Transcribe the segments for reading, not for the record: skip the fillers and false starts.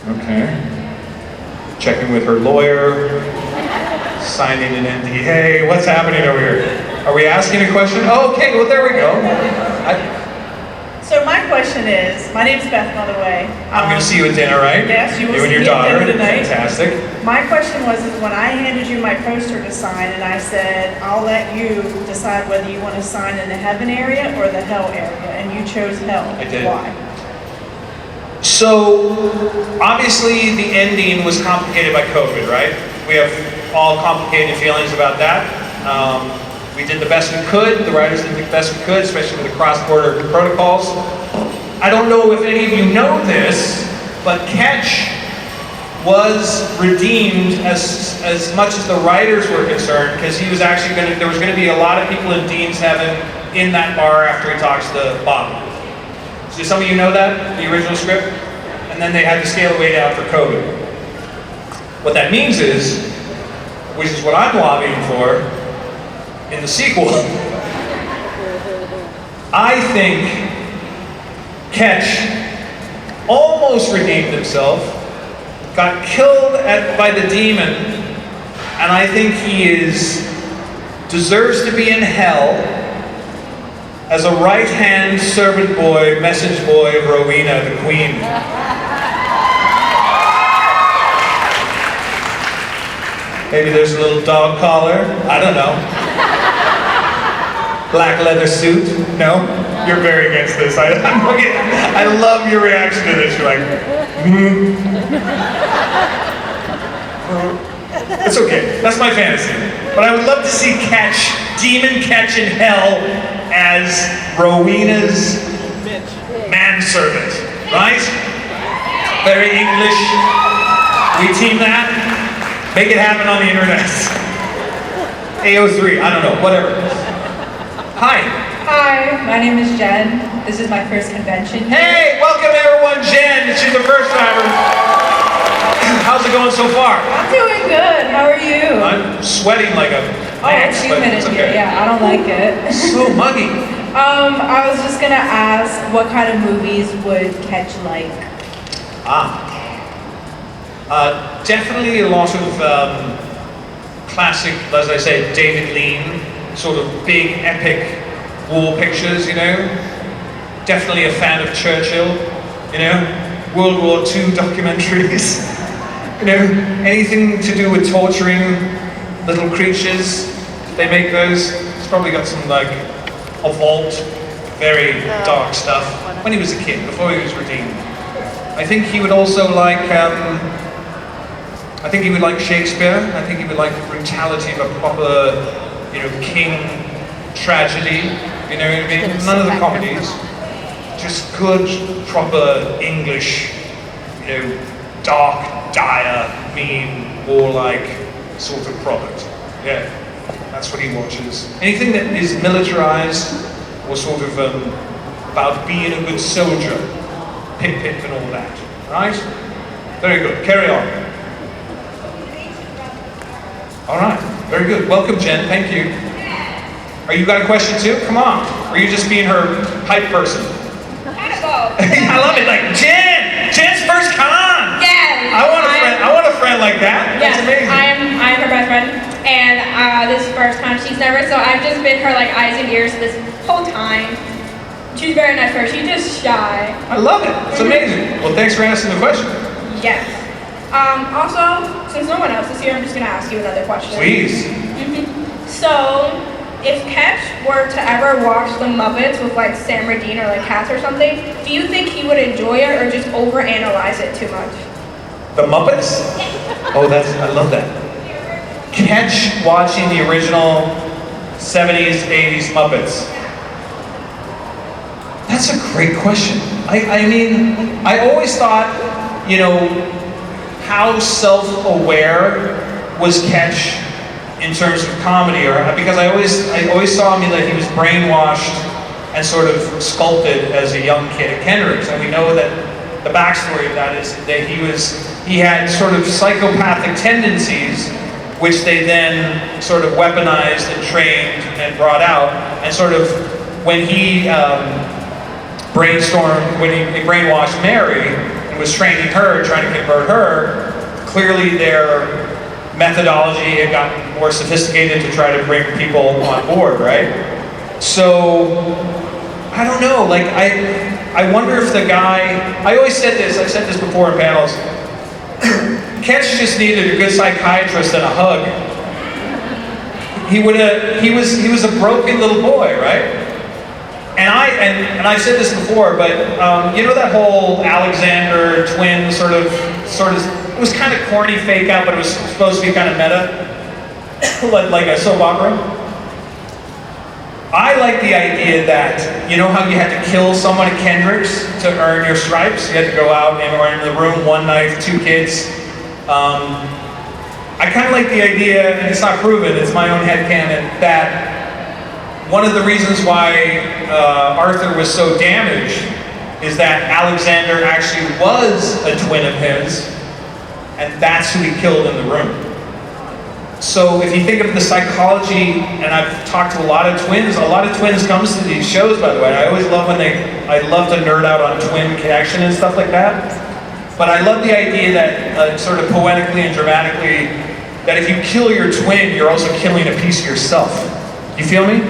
Okay. Checking with her lawyer, signing an NDA. Hey, what's happening over here? Are we asking a question? Oh, okay, well, there we go. So my question is, my name's Beth, by the way. I'm going to see you at dinner, right? Yes, you will You and see your me at daughter. dinner tonight. Fantastic. My question was, is when I handed you my poster to sign, and I said, I'll let you decide whether you want to sign in the heaven area or the hell area, and you chose hell. I did. Why? So, obviously the ending was complicated by COVID, right? We have all complicated feelings about that. We did the best we could, the writers did the best we could, especially with the cross-border protocols. I don't know if any of you know this, but Ketch was redeemed as much as the writers were concerned, because he was actually there was going to be a lot of people in Dean's Heaven in that bar after he talks to Bobby. Do some of you know that, the original script? And then they had to scale it way down for COVID. What that means is, which is what I'm lobbying for, in the sequel, I think Ketch almost redeemed himself, got killed by the demon, and I think he deserves to be in hell as a right-hand servant boy, message boy of Rowena, the queen. Maybe there's a little dog collar, I don't know. Black leather suit, no? You're very against this. I love your reaction to this. You're like, It's okay, that's my fantasy. But I would love to see Demon Ketch in hell as Rowena's manservant, right? Very English. We team that. Make it happen on the internet. AO3, I don't know, whatever. Hi. Hi, my name is Jen. This is my first convention. Hey, welcome everyone, Jen. She's the first timer. How's it going so far? I'm doing good. How are you? I'm sweating like a it's humid in here. Yeah, I don't like it. So muggy. I was just gonna ask, what kind of movies would Ketch like? Definitely a lot of classic, as I say, David Lean, sort of big, epic war pictures, you know. Definitely a fan of Churchill, you know. World War II documentaries, you know. Anything to do with torturing little creatures, they make those. It's probably got some like occult, very dark stuff. When he was a kid, before he was redeemed. I think he would also like, I think he would like Shakespeare. I think he would like the brutality of a proper, you know, king tragedy. You know what I mean? None of the comedies. Just good, proper English, you know, dark, dire, mean, warlike sort of product. Yeah, that's what he watches. Anything that is militarized or sort of about being a good soldier, pip and all that. Right? Very good. Carry on. All right, very good. Welcome, Jen. Thank you. Are you got a question too? Come on. Or are you just being her hype person? I love it. Like Jen's first con. Yes. I want a friend like that. Yes, That's amazing. I'm her best friend, and this is the first time she's never. So I've just been her like eyes and ears this whole time. She's a very nice person. She's just shy. I love it. It's amazing. Well, thanks for asking the question. Yes. Also, since no one else is here, I'm just gonna ask you another question. Please. So, if Ketch were to ever watch the Muppets with like Sam Radine or like Cats or something, do you think he would enjoy it or just overanalyze it too much? The Muppets? Oh, I love that. Ketch watching the original 70s, 80s Muppets. That's a great question. I mean, I always thought, you know, how self-aware was Ketch in terms of comedy, or because I always saw him that he was brainwashed and sort of sculpted as a young kid at Kendrick's, and we know that the backstory of that is that he had sort of psychopathic tendencies, which they then sort of weaponized and trained and brought out, and sort of when he brainwashed Mary, and was training her, trying to convert her, clearly their methodology had gotten more sophisticated to try to bring people on board, right? So, I don't know, like, I wonder if the guy, I always said this, I've said this before in panels, Ketch just needed a good psychiatrist and a hug. He was a broken little boy, right? And I've said this before, but you know that whole Alexander twin sort of, it was kind of corny fake out, but it was supposed to be kind of meta, like a soap opera. I like the idea that, you know how you had to kill someone at Kendrick's to earn your stripes? You had to go out and or in the room, one knife, 2 kids. I kind of like the idea, and it's not proven, it's my own headcanon, that one of the reasons why Arthur was so damaged is that Alexander actually was a twin of his, and that's who he killed in the room. So if you think of the psychology, and I've talked to a lot of twins comes to these shows, by the way. I always love I love to nerd out on twin connection and stuff like that. But I love the idea that, sort of poetically and dramatically, that if you kill your twin, you're also killing a piece of yourself. You feel me?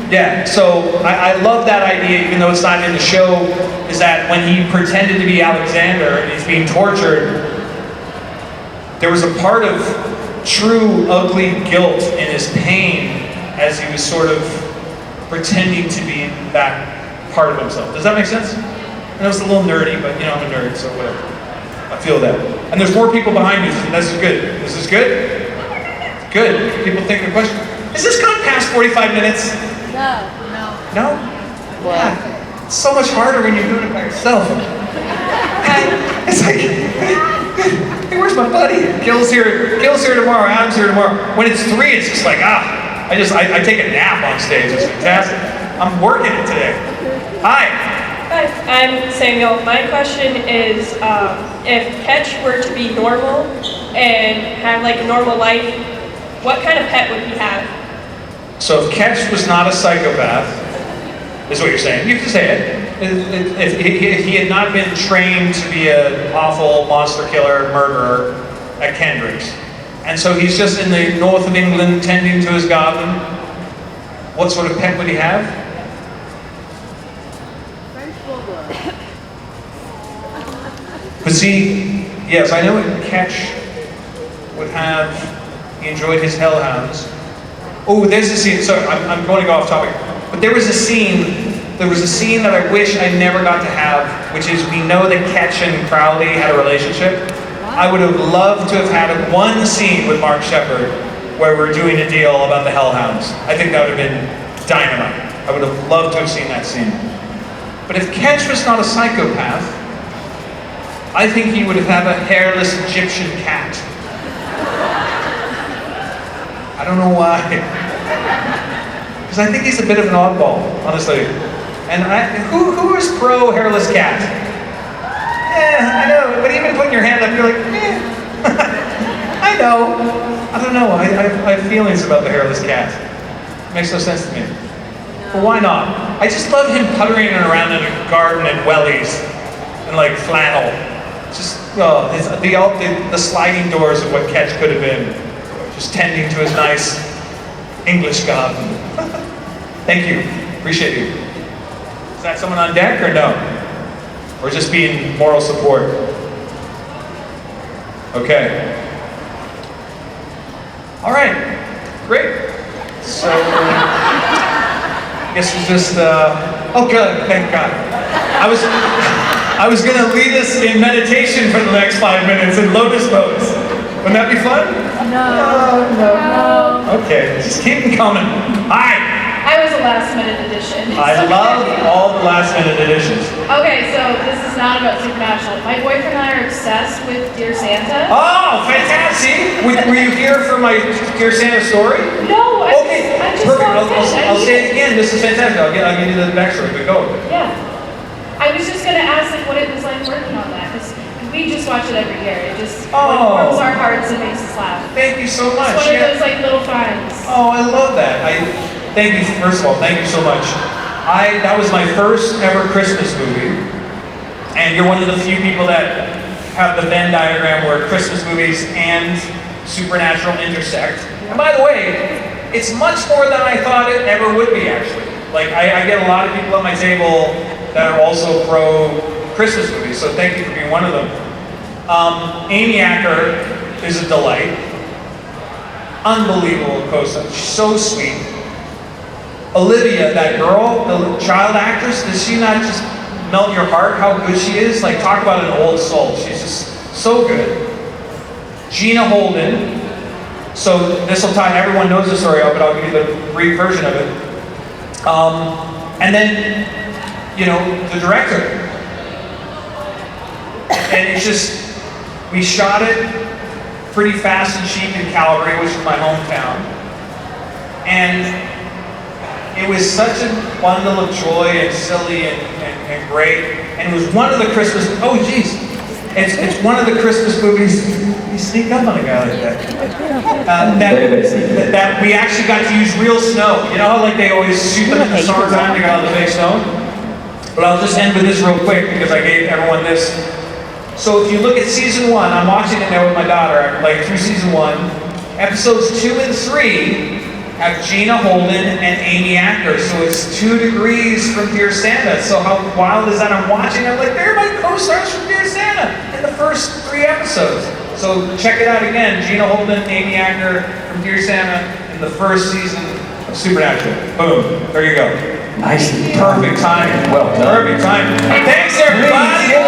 Yeah, so I love that idea, even though it's not in the show, is that when he pretended to be Alexander and he's being tortured, there was a part of true, ugly guilt in his pain as he was sort of pretending to be that part of himself. Does that make sense? And it was a little nerdy, but you know, I'm a nerd, so whatever. I feel that. And there's more people behind me, and this is good. This is good? Good. People think the question. Has this gone past 45 minutes? No. No? Yeah. It's so much harder when you're doing it by yourself. It's like, hey, where's my buddy? Gil's here tomorrow, Adam's here tomorrow. When it's 3, it's just like, I take a nap on stage. It's fantastic. I'm working it today. Hi. Hi, I'm Samuel. My question is, if Ketch were to be normal and have like a normal life, what kind of pet would he have? So if Ketch was not a psychopath, is what you're saying. You can say it. If he had not been trained to be an awful monster killer, murderer at Kendrick's, and so he's just in the north of England tending to his garden, what sort of pet would he have? But see, yes, I know what Ketch would have. He enjoyed his hellhounds. Oh, there's a scene, sorry, I'm going to go off topic. But there was a scene that I wish I never got to have, which is, we know that Ketch and Crowley had a relationship. I would have loved to have had one scene with Mark Shepard where we're doing a deal about the hellhounds. I think that would have been dynamite. I would have loved to have seen that scene. But if Ketch was not a psychopath, I think he would have had a hairless Egyptian cat. I don't know why. Because I think he's a bit of an oddball, honestly. And who is pro hairless cat? I know, but even putting your hand up, you're like, I know. I don't know, I have feelings about the hairless cat. It makes no sense to me. But why not? I just love him puttering around in a garden at Wellies in like flannel. Just, the sliding doors of what Ketch could have been. Just tending to his nice English garden. Thank you, appreciate you. Is that someone on deck or no? Or just being moral support? Okay. All right, great. So, I guess it's just, oh good, thank God. I was gonna lead us in meditation for the next 5 minutes in lotus pose. Wouldn't that be fun? No. Okay, just keep them coming. Hi. I was a last minute addition. I love all the last minute additions. Okay, so this is not about Supernatural. My boyfriend and I are obsessed with Dear Santa. Oh, fantastic! Were you here for my Dear Santa story? No, Okay, I just perfect. walked in. I'll say it again. This is fantastic. I'll give you the backstory, but go. Yeah. I was just gonna ask like what it was like working on that, because we just watch it every year. It just warms our hearts and makes us laugh. Thank you so much. It's one of those like little finds. Oh, I love that. Thank you, first of all, thank you so much. That was my first ever Christmas movie. And you're one of the few people that have the Venn diagram where Christmas movies and supernatural intersect. And by the way, it's much more than I thought it ever would be, actually. Like, I get a lot of people at my table that are also pro Christmas movies, so thank you for being one of them. Amy Acker is a delight. Unbelievable co-star. She's so sweet. Olivia, that girl, the child actress, does she not just melt your heart how good she is? Like, talk about an old soul. She's just so good. Gina Holden. So this will tie, everyone knows the story, but I'll give you the brief version of it. And then, you know, the director. And it's just, we shot it pretty fast and cheap in Calgary, which is my hometown. And it was such a bundle of joy and silly and great. And it was one of the Christmas, oh geez. It's one of the Christmas movies, you sneak up on a guy like that. That we actually got to use real snow. You know how like they always shoot them in the summertime, they got all the fake snow? But I'll just end with this real quick because I gave everyone this. So if you look at season 1, I'm watching it now with my daughter, like through season 1. Episodes 2 and 3 have Gina Holden and Amy Acker. So it's 2 degrees from Dear Santa. So how wild is that? I'm watching, I'm like, they're my co-stars from Dear Santa in the first 3 episodes. So check it out again. Gina Holden, Amy Acker from Dear Santa in the first season of Supernatural. Boom. There you go. Nice. Perfect timing. Well done. Perfect timing. Thanks, everybody.